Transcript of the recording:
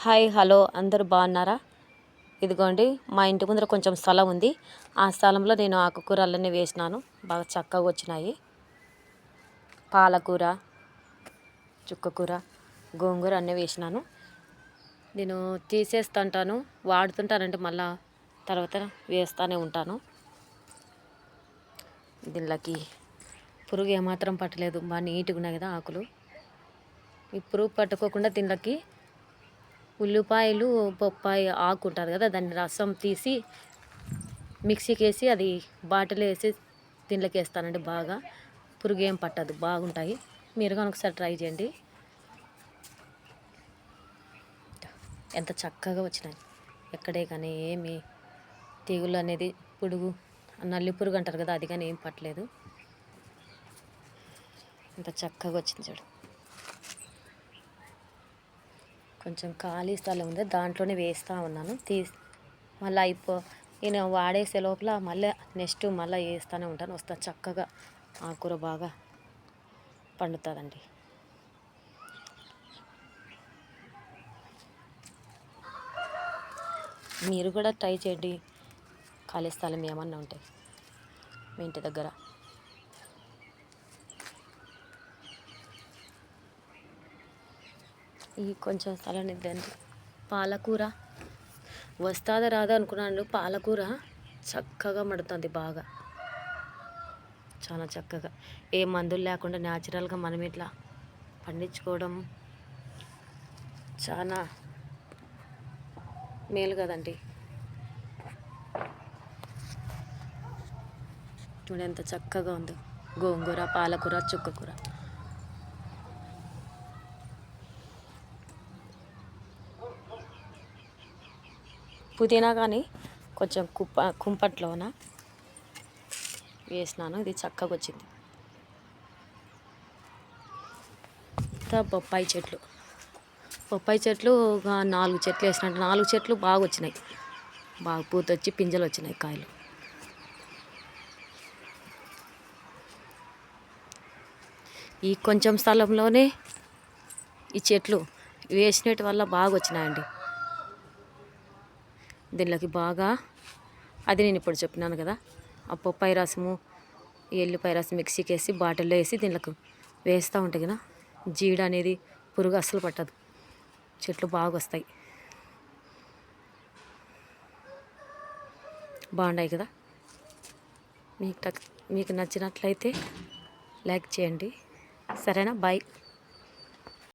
Hi hello అందరూ బాగున్నారా? ఇదిగోండి మా ఇంటి ముందర కొంచెం స్థలం ఉంది. ఆ స్థలంలో నేను ఆకుకూరలన్నీ వేసినాను. బాగా చక్కగా వచ్చినాయి. పాలకూర, చుక్కకూర, గోంగూర అన్నీ వేసినాను. నేను తీసేస్తుంటాను, వాడుతుంటానంటే మళ్ళా తర్వాత వేస్తూనే ఉంటాను. దీనిలోకి పురుగు ఏమాత్రం పట్టలేదు. బాగా నీట్గా ఉన్నాయి కదా ఆకులు. ఈ పురుగు పట్టుకోకుండా దీనిలోకి ఉల్లిపాయలు, బొప్పాయి ఆకు ఉంటుంది కదా, దాన్ని రసం తీసి మిక్సీకి వేసి అది బాటిల్ వేసి దీంట్లోకి వేస్తానండి. బాగా పురుగు ఏం పట్టదు, బాగుంటాయి. మీరు కానీ ఒకసారి ట్రై చేయండి. ఎంత చక్కగా వచ్చినాయి. ఎక్కడే కానీ ఏమి తెగులు అనేది పురుగు నల్లి పురుగు అంటారు కదా, అది కానీ ఏం పట్టలేదు. ఎంత చక్కగా వచ్చింది చూడు. కొంచెం ఖాళీ స్థలం ఉంది, దాంట్లోనే వేస్తూ ఉన్నాను. మళ్ళీ నేను వాడేసే లోపల మళ్ళీ నెక్స్ట్ మళ్ళీ వేస్తూనే ఉంటాను. చక్కగా ఆకుకూర బాగా పండుతుందండి. మీరు కూడా ట్రై చేయండి. ఖాళీ స్థలం ఏమన్నా ఉంటే మీ ఇంటి దగ్గర. ఈ కొంచెం స్థలం ఇద్దండి. పాలకూర వస్తుందా రాదా అనుకున్నాను. పాలకూర చక్కగా మడుతుంది, బాగా చాలా చక్కగా. ఏ మందులు లేకుండా న్యాచురల్గా మనం ఇట్లా పండించుకోవడం చాలా మేలు కదండి. చూడండి ఎంత చక్కగా ఉందో. గోంగూర, పాలకూర, చుక్కకూర. పుదీనా కానీ కొంచెం కుంపట్లోన వేసినాను. ఇది చక్కగా వచ్చింది. బొప్పాయి చెట్లు 4 చెట్లు వేసినట్టు 4 చెట్లు బాగా వచ్చినాయి. బాగా పూత వచ్చి పింజలు వచ్చినాయి, కాయలు. ఈ కొంచెం స్థలంలోనే ఈ చెట్లు వేసినట్టు వల్ల బాగా వచ్చినాయండి. దీనిలోకి బాగా అది నేను ఇప్పుడు చెప్పినాను కదా, ఆ బొప్పాయి రసము, ఎల్లిపాయ రసం మిక్సీకి వేసి బాటిల్లో వేసి దీనిలోకి వేస్తూ ఉంటాయి కదా, జీడ అనేది పురుగు అస్సలు పట్టదు. చెట్లు బాగా వస్తాయి. బాగున్నాయి కదా. మీకు నచ్చినట్లయితే లైక్ చేయండి. సరేనా? బాయ్.